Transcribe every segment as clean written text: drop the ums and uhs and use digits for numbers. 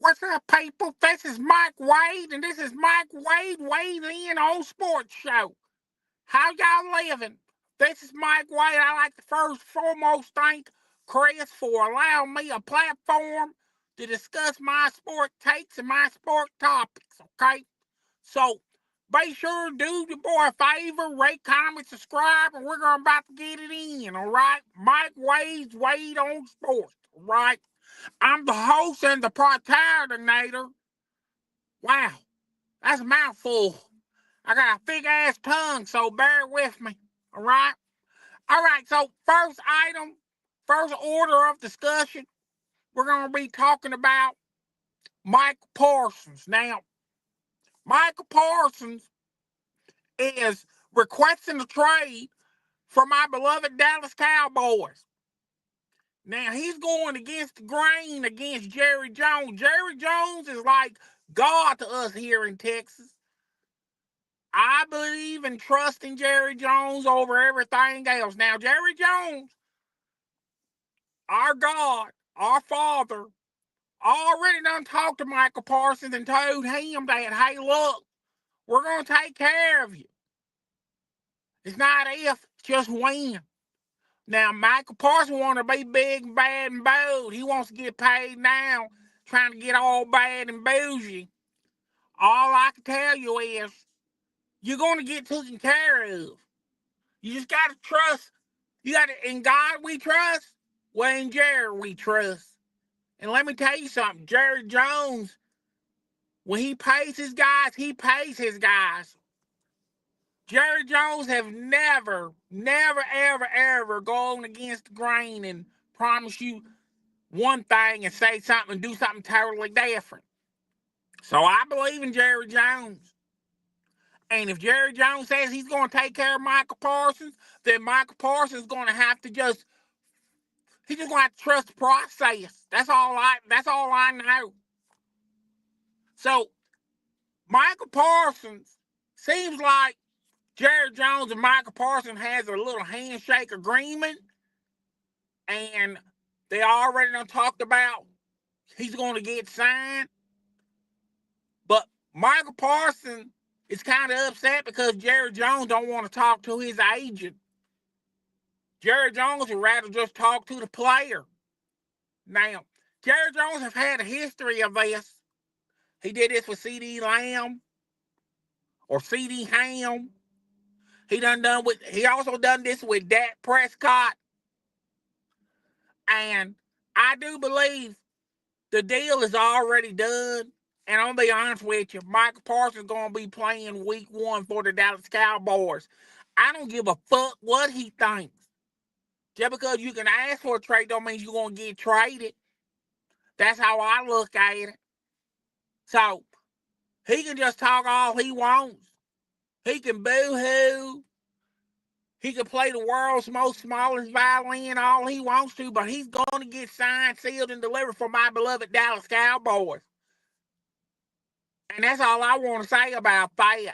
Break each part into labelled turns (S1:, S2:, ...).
S1: What's up, people? This is Mike Wade, and this is Mike Wade weighing in on Sports Show. How y'all living? This is Mike Wade. I like to first and foremost thank Chris for allowing me a platform to discuss my sport takes and my sport topics, okay? So, be sure to do your boy a favor, rate, comment, subscribe, and we're going about to get it in, all right? Mike Wade's Wade on Sports, all right? I'm the host and the protagonitor. Wow, that's a mouthful. I got a big ass tongue, so bear with me. All right? All right, so first item, first order of discussion, we're going to be talking about Micah Parsons. Now, Micah Parsons is requesting a trade for my beloved Dallas Cowboys. Now, he's going against the grain against Jerry Jones. Jerry Jones is like God to us here in Texas. I believe and trust in Jerry Jones over everything else. Now, Jerry Jones, our God, our Father, already done talked to Micah Parsons and told him that, hey, look, we're going to take care of you. It's not if, it's just when. Now, Micah Parsons wants to be big, bad, and bold. He wants to get paid now, trying to get all bad and bougie. All I can tell you is, you're going to get taken care of. You just got to trust. You got to, in God we trust. Well, in Jerry we trust. And let me tell you something. Jerry Jones, when he pays his guys, he pays his guys. Jerry Jones have never, ever, ever gone against the grain and promise you one thing and say something and do something totally different. So I believe in Jerry Jones. And if Jerry Jones says he's going to take care of Micah Parsons, then Micah Parsons is going to have to he's just going to have to trust the process. That's all I know. So Micah Parsons seems like Jerry Jones and Micah Parsons has a little handshake agreement, and they already done talked about he's going to get signed. But Micah Parsons is kind of upset because Jerry Jones don't want to talk to his agent. Jerry Jones would rather just talk to the player. Now, Jerry Jones has had a history of this. He did this with C.D. Lamb or C.D. Ham. He also done this with Dak Prescott. And I do believe the deal is already done. And I'm going to be honest with you, Micah Parsons is going to be playing week 1 for the Dallas Cowboys. I don't give a fuck what he thinks. Just because you can ask for a trade don't mean you're going to get traded. That's how I look at it. So, he can just talk all he wants. He can boo-hoo. He can play the world's most smallest violin all he wants to, but he's going to get signed, sealed, and delivered for my beloved Dallas Cowboys. And that's all I want to say about that.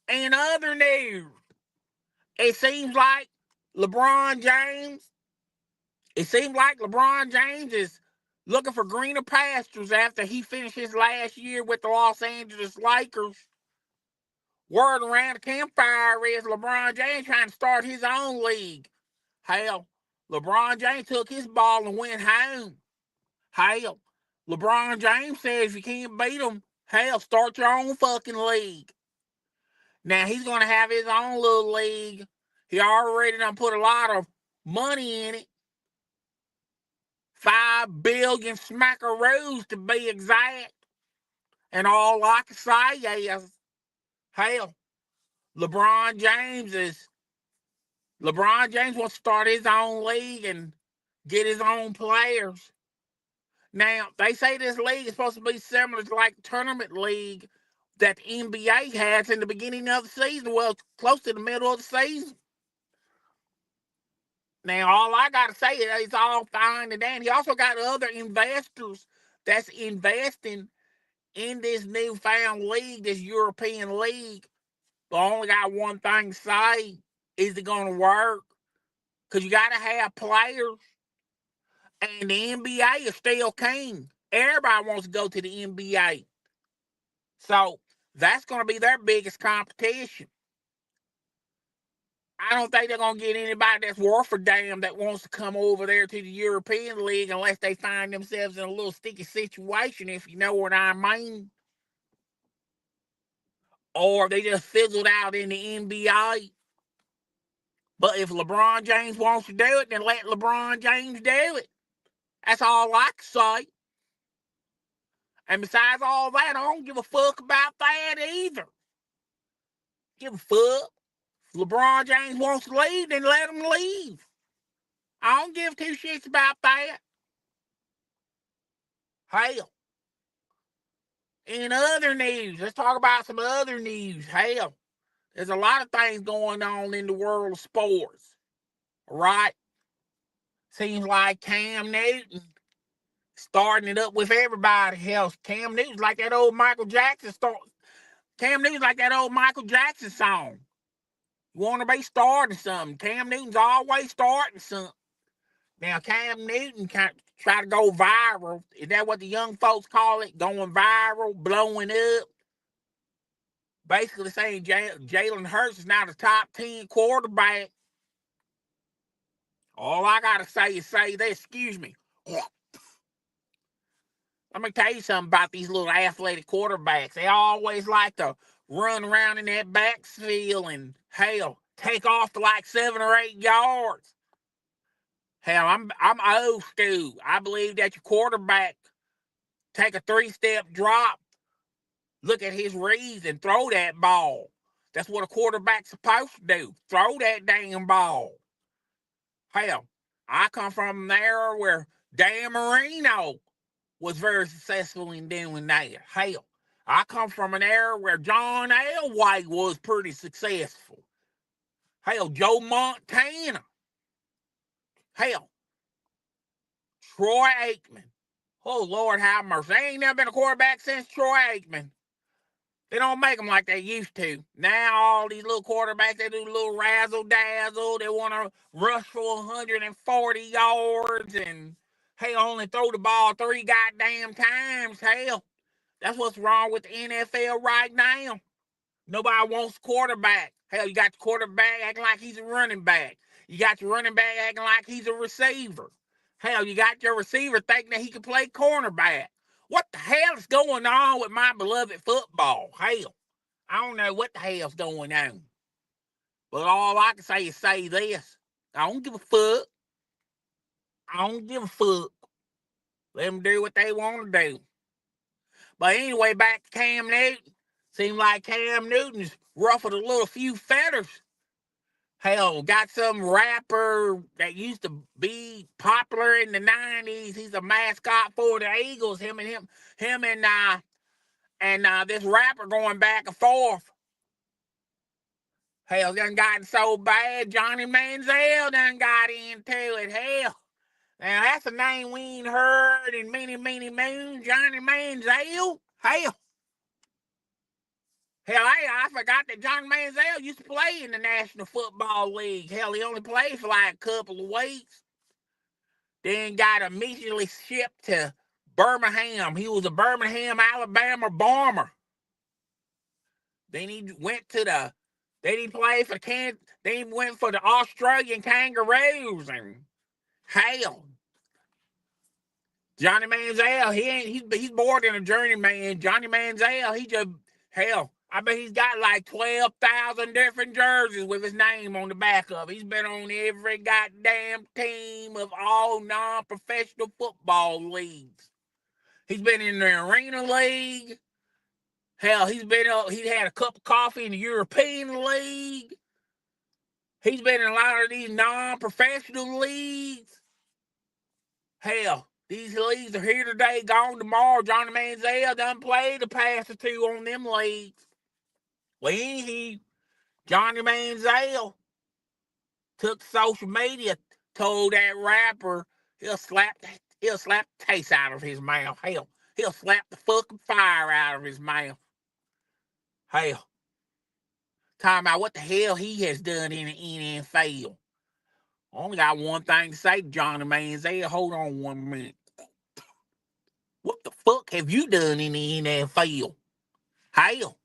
S1: In other news, it seems like LeBron James is looking for greener pastures after he finished his last year with the Los Angeles Lakers. Word around the campfire is LeBron James trying to start his own league. Hell, LeBron James took his ball and went home. Hell, LeBron James says if you can't beat him, hell, start your own fucking league. Now, he's going to have his own little league. He already done put a lot of money in it. $5 billion smackaroos to be exact. And all I can say is, hell, LeBron James wants to start his own league and get his own players. Now, they say this league is supposed to be similar to like the tournament league that the NBA has in the beginning of the season. Well, close to the middle of the season. Now, all I got to say is it's all fine and dandy. He also got other investors that's investing in this newfound league, this European league. But I only got one thing to say. Is it going to work? Because you got to have players. And the NBA is still king. Everybody wants to go to the NBA. So that's going to be their biggest competition. I don't think they're going to get anybody that's worth a damn that wants to come over there to the European League unless they find themselves in a little sticky situation, if you know what I mean. Or they just fizzled out in the NBA. But if LeBron James wants to do it, then let LeBron James do it. That's all I can say. And besides all that, I don't give a fuck about that either. Give a fuck. If LeBron James wants to leave, then let him leave. I don't give two shits about that. Hell. In other news, let's talk about some other news. Hell, there's a lot of things going on in the world of sports. Right? Seems like Cam Newton starting it up with everybody else. Cam Newton's like that old Michael Jackson Cam Newton's like that old Michael Jackson song. You want to be starting something. Cam Newton's always starting something. Now, Cam Newton try to go viral. Is that what the young folks call it? Going viral, blowing up. Basically saying Jalen Hurts is now the top 10 quarterback. All I got to say is say this. Excuse me. Let me tell you something about these little athletic quarterbacks. They always like to run around in that backfield and, hell, take off to like 7 or 8 yards. Hell, I'm old school. I believe that your quarterback take a 3-step drop, look at his reads, and throw that ball. That's what a quarterback's supposed to do. Throw that damn ball. Hell, I come from an era where Dan Marino was very successful in doing that. Hell, I come from an era where John Elway was pretty successful. Hell, Joe Montana. Hell, Troy Aikman. Oh, Lord have mercy. There ain't never been a quarterback since Troy Aikman. They don't make them like they used to. Now all these little quarterbacks, they do a little razzle-dazzle. They want to rush for 140 yards and, hell, only throw the ball 3 goddamn times. Hell, that's what's wrong with the NFL right now. Nobody wants quarterback. Hell, you got the quarterback acting like he's a running back. You got your running back acting like he's a receiver. Hell, you got your receiver thinking that he can play cornerback. What the hell is going on with my beloved football? Hell, I don't know what the hell's going on. But all I can say is say this. I don't give a fuck. I don't give a fuck. Let them do what they want to do. But anyway, back to Cam Newton. Seems like Cam Newton's ruffled a little few feathers. Hell, got some rapper that used to be popular in the 90s. He's a mascot for the Eagles. Him and this rapper going back and forth. Hell, done gotten so bad, Johnny Manziel done got into it. Hell, now that's a name we ain't heard in many, many moons. Johnny Manziel. Hell, I forgot that Johnny Manziel used to play in the National Football League. Hell, he only played for like a couple of weeks. Then got immediately shipped to Birmingham. He was a Birmingham, Alabama bomber. Then he went to the Then he played for Then he went for the Australian Kangaroos. And hell, Johnny Manziel, he's more than a journeyman. Johnny Manziel, he just hell. I bet he's got like 12,000 different jerseys with his name on the back of it. He's been on every goddamn team of all non-professional football leagues. He's been in the Arena League. Hell, he had a cup of coffee in the European League. He's been in a lot of these non-professional leagues. Hell, these leagues are here today, gone tomorrow. Johnny Manziel done played the past or two on them leagues. Well, Johnny Manziel took social media, told that rapper he'll slap the taste out of his mouth. Hell, he'll slap the fucking fire out of his mouth. Hell, talking about what the hell he has done in the NFL. I only got one thing to say to Johnny Manziel. Hold on 1 minute. What the fuck have you done in the NFL? Hell.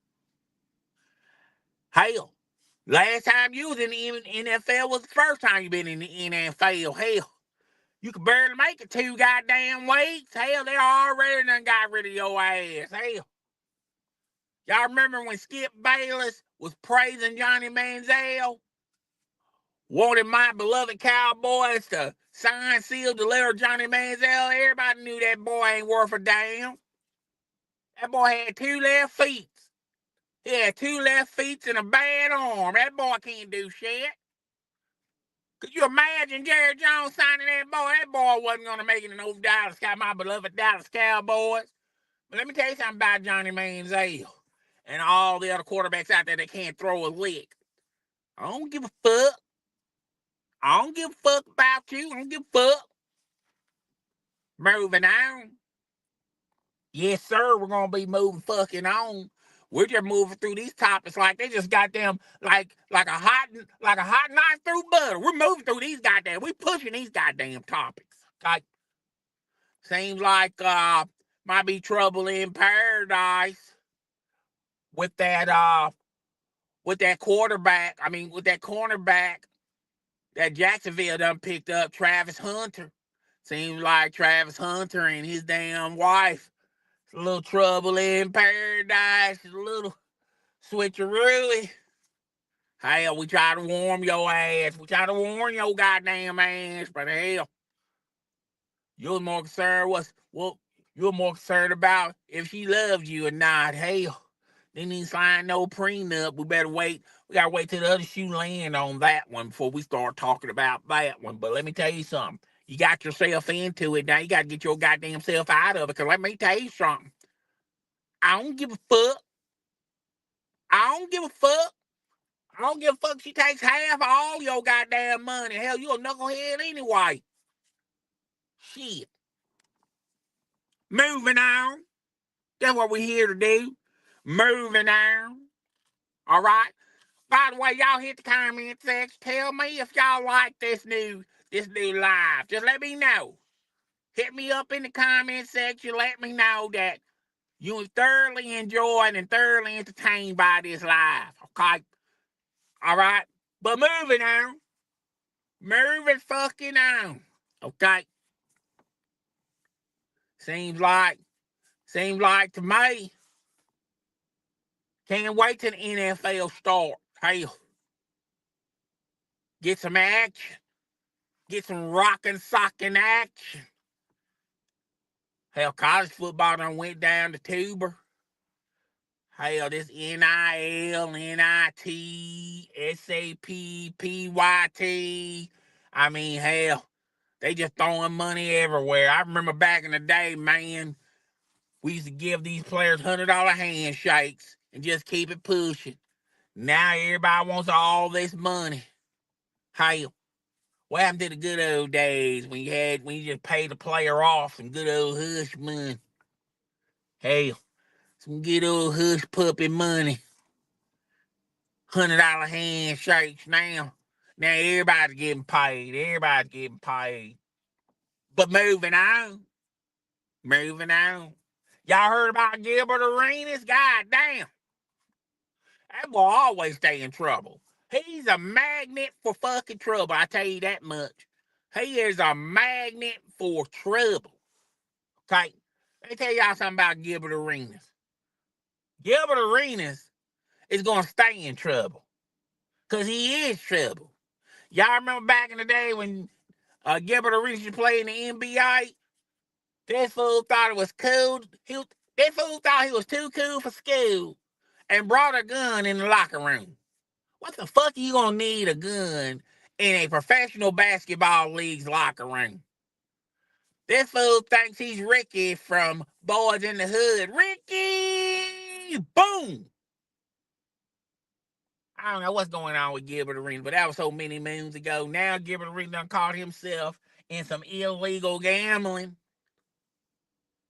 S1: Hell. Last time you was in the NFL was the first time you been in the NFL. Hell. You could barely make it 2 goddamn weeks. Hell, they already done got rid of your ass. Hell. Y'all remember when Skip Bayless was praising Johnny Manziel? Wanted my beloved Cowboys to sign, seal, deliver Johnny Manziel. Everybody knew that boy ain't worth a damn. That boy had 2 left feet. He had 2 left feet and a bad arm. That boy can't do shit. Could you imagine Jerry Jones signing that boy? That boy wasn't going to make it in those Dallas, my beloved Dallas Cowboys. But let me tell you something about Johnny Manziel and all the other quarterbacks out there that can't throw a lick. I don't give a fuck. I don't give a fuck about you. I don't give a fuck. Moving on. Yes, sir, we're going to be moving fucking on. We're just moving through these topics like they just got them like a hot knife through butter. We're moving through these goddamn. We pushing these goddamn topics. Like seems like might be trouble in paradise with that quarterback. I mean with that cornerback that Jacksonville done picked up, Travis Hunter. Seems like Travis Hunter and his damn wife. It's a little trouble in paradise. It's a little switcheroo. Hell, we try to warn your ass. We try to warn your goddamn ass, but hell, you're more concerned you're more concerned about if she loves you or not. Hell, they didn't sign no prenup. We better wait. We gotta wait till the other shoe land on that one before we start talking about that one. But let me tell you something. You got yourself into it. Now you gotta get your goddamn self out of it. Cause let me tell you something. I don't give a fuck. I don't give a fuck. I don't give a fuck if she takes half of all your goddamn money. Hell, you a knucklehead anyway. Shit. Moving on. That's what we're here to do. Moving on. All right. By the way, y'all hit the comment section. Tell me if y'all like this new live. Just let me know. Hit me up in the comment section. Let me know that you thoroughly enjoyed and thoroughly entertained by this live. Okay? All right? But moving on. Moving fucking on. Okay? Seems like to me, can't wait till the NFL start. Hell, get some action. Get some rockin' sockin' action. Hell, college football done went down to tuber. Hell, this NIL, NIT, SAP, PYT. I mean, hell, they just throwing money everywhere. I remember back in the day, man, we used to give these players $100 handshakes and just keep it pushing. Now everybody wants all this money. Hell, what happened to the good old days when you just paid the player off some good old hush money? Hell, some good old hush puppy money. $100 handshakes now. Now everybody's getting paid. Everybody's getting paid. But moving on. Y'all heard about Gilbert Arenas? God damn. That boy always stay in trouble. He's a magnet for fucking trouble. I tell you that much. He is a magnet for trouble. Okay? Let me tell y'all something about Gilbert Arenas. Gilbert Arenas is going to stay in trouble. Because he is trouble. Y'all remember back in the day when Gilbert Arenas used to play in the NBA? This fool thought it was cool. This fool thought he was too cool for school and brought a gun in the locker room. What the fuck are you going to need a gun in a professional basketball league's locker room? This fool thinks he's Ricky from Boys in the Hood. Ricky! Boom! I don't know what's going on with Gilbert Arenas, but that was so many moons ago. Now Gilbert Arenas done caught himself in some illegal gambling.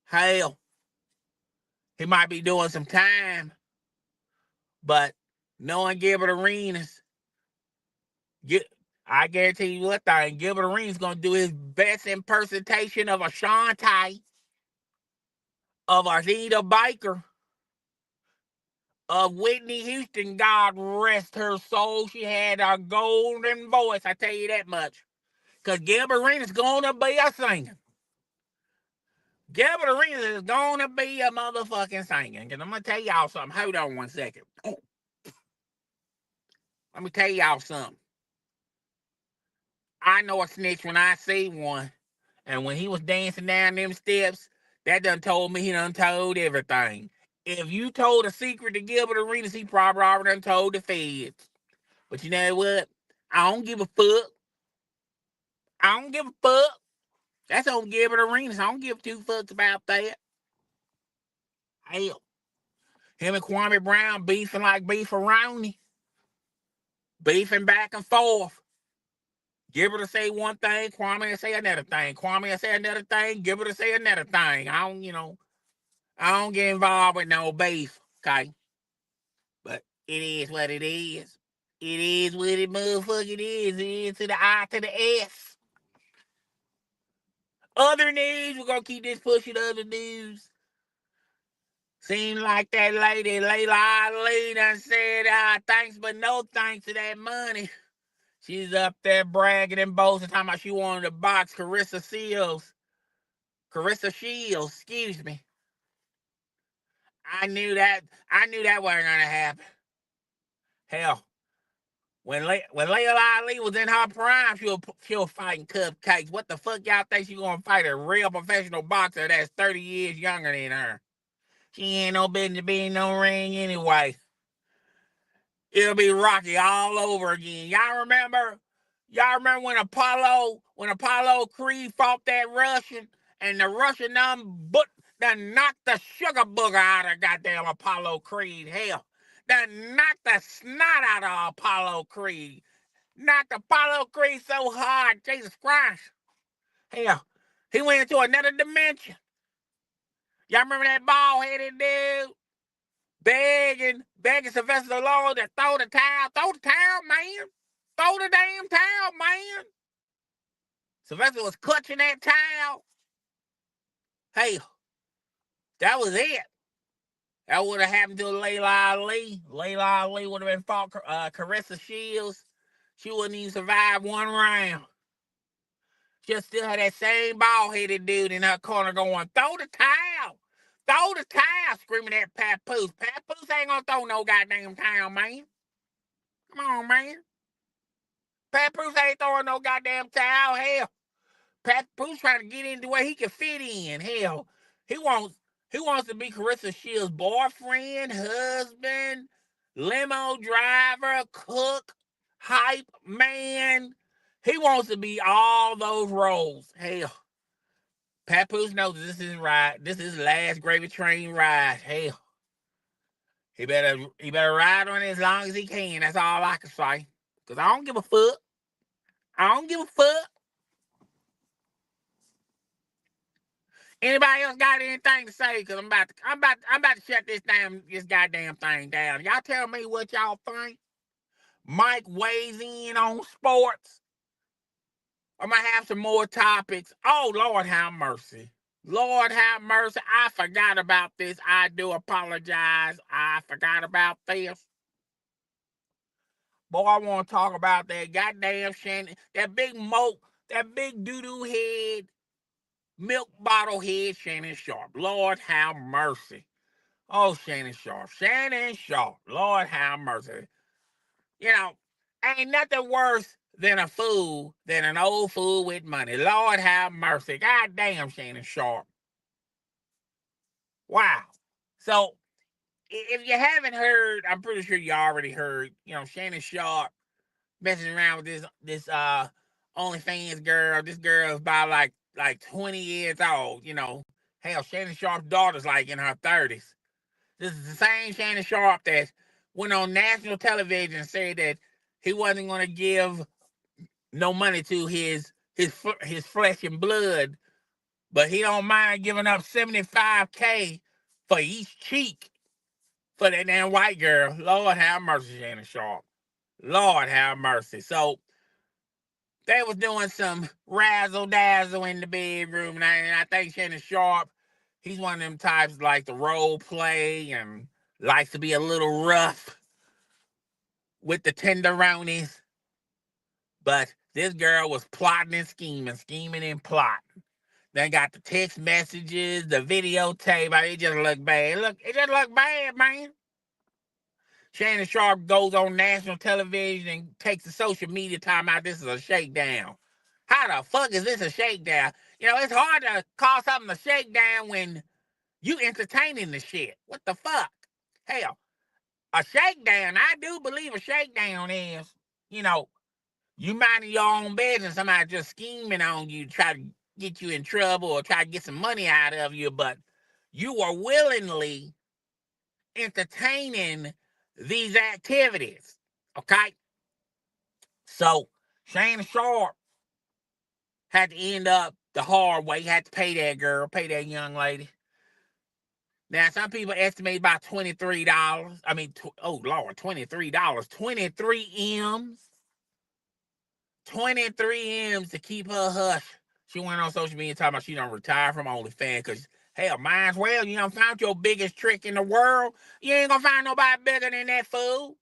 S1: Hell, he might be doing some time, but knowing Gilbert Arenas, I guarantee you what thing, Gilbert Arenas gonna do his best impersonation of Ashanti, of Anita Baker, of Whitney Houston. God rest her soul. She had a golden voice, I tell you that much. Because Gilbert Arenas gonna be a singer. Gilbert Arenas is gonna be a motherfucking singer. And I'm gonna tell y'all something. Hold on 1 second. Let me tell y'all something. I know a snitch when I see one. And when he was dancing down them steps, that done told me he done told everything. If you told a secret to Gilbert Arenas, he probably already done told the feds. But you know what? I don't give a fuck. I don't give a fuck. That's on Gilbert Arenas. I don't give two fucks about that. Hell. Him and Kwame Brown beefing like beefaroni. Beefing back and forth. Gilbert will say one thing, Kwame will say another thing. Kwame will say another thing, Gilbert will say another thing. I don't get involved with no beef, okay? But it is what it is. It is what it motherfucking is. It is to the I to the S. Other news, we're going to keep this pushing other news. Seems like that lady, Layla Ali, done said thanks but no thanks to that money. She's up there bragging and boasting, talking about she wanted to box Carissa Shields, excuse me. I knew that wasn't gonna happen. Hell, when Layla Ali was in her prime, she was fighting cupcakes. What the fuck y'all think she gonna fight a real professional boxer that's 30 years younger than her? She ain't no business being no ring anyway. It'll be Rocky all over again. Y'all remember when Apollo Creed fought that Russian and the Russian done knocked the sugar booger out of goddamn Apollo Creed. Hell, done knocked the snot out of Apollo Creed. Knocked Apollo Creed so hard, Jesus Christ. Hell, he went into another dimension. Y'all remember that bald-headed dude? Begging Sylvester Stallone to throw the towel. Throw the towel, man. Throw the damn towel, man. Sylvester was clutching that towel. Hey, that was it. That would have happened to Layla Ali. Layla Ali would have been fought Carissa Shields. She wouldn't even survive one round. She still had that same bald-headed dude in her corner going, throw the towel. Throw the towel, screaming at Papoose. Papoose ain't gonna throw no goddamn towel, man. Come on, man. Papoose ain't throwing no goddamn towel. Hell, Papoose trying to get into where he can fit in. Hell, he wants to be Carissa Shields' boyfriend, husband, limo driver, cook, hype man. He wants to be all those roles. Hell, Papoose knows this is right. This is his last gravy train ride. Hell, he better ride on it as long as he can. That's all I can say. Cause I don't give a fuck. I don't give a fuck. Anybody else got anything to say? Cause I'm about to shut this goddamn thing down. Y'all tell me what y'all think. Mike weighs in on sports. I'm gonna have some more topics. Oh Lord have mercy. Lord have mercy. I forgot about this. I do apologize. I forgot about this. Boy, I want to talk about that goddamn Shannon, that big doo-doo head, milk bottle head Shannon Sharp. Lord have mercy. Oh, Shannon Sharp. Lord have mercy. You know, ain't nothing worse than an old fool with money. Lord have mercy. Goddamn, Shannon Sharp. Wow. So, if you haven't heard, I'm pretty sure you already heard, Shannon Sharp messing around with this OnlyFans girl. This girl is about like 20 years old, Hell, Shannon Sharp's daughter's like in her 30s. This is the same Shannon Sharp that went on national television and said that he wasn't going to give no money to his flesh and blood, but he don't mind giving up $75K for each cheek for that damn white girl. Lord have mercy, Shannon Sharp. Lord have mercy. So They was doing some razzle-dazzle in the bedroom, and I think Shannon Sharp, he's one of them types like to role play and likes to be a little rough with the tenderonis. But this girl was plotting and scheming and plotting. They got the text messages, the videotape. It just looked bad. It just looked bad, man. Shannon Sharp goes on national television and takes the social media time out. This is a shakedown. How the fuck is this a shakedown? You know, it's hard to call something a shakedown when you entertaining the shit. What the fuck? Hell, a shakedown, I do believe a shakedown is, you know, you minding your own business, somebody just scheming on you, try to get you in trouble or try to get some money out of you, but you are willingly entertaining these activities. Okay? So Shannon Sharp had to end up the hard way. He had to pay that girl, pay that young lady. Now, some people estimate about $23. I mean, oh, Lord, $23. 23 M's. 23 M's to keep her hush. She went on social media talking about she don't retire from OnlyFans because, hell, might as well. You done found your biggest trick in the world. You ain't gonna find nobody bigger than that fool.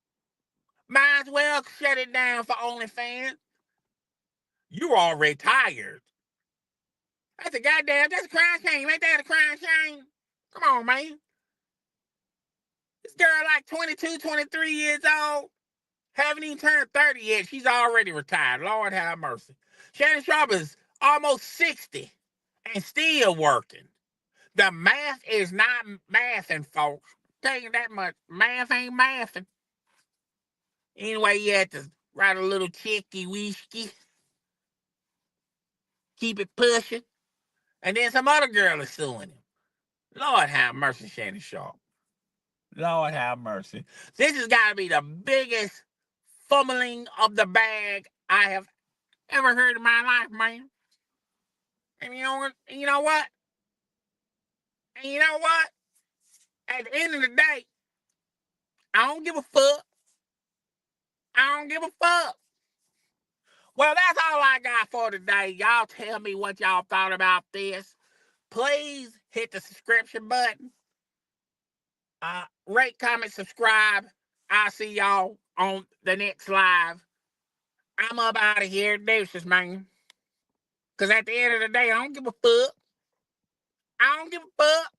S1: Might as well shut it down for OnlyFans. You already tired. That's a crime shame. Ain't that a crime shame? Come on, man. This girl like 22, 23 years old. Haven't even turned 30 yet. She's already retired. Lord have mercy. Shannon Sharp is almost 60 and still working. The math is not mathing, folks. Tell you that much. Math ain't mathing. Anyway, you had to write a little chicky whiskey. Keep it pushing. And then some other girl is suing him. Lord have mercy, Shannon Sharp. Lord have mercy. This has got to be the biggest fumbling of the bag I have ever heard in my life, man. And you know what? And you know what? At the end of the day, I don't give a fuck. I don't give a fuck. Well, that's all I got for today. Y'all tell me what y'all thought about this. Please hit the subscription button. Rate, comment, subscribe. I'll see y'all on the next live. I'm up out of here. Deuces, man. Because at the end of the day, I don't give a fuck. I don't give a fuck.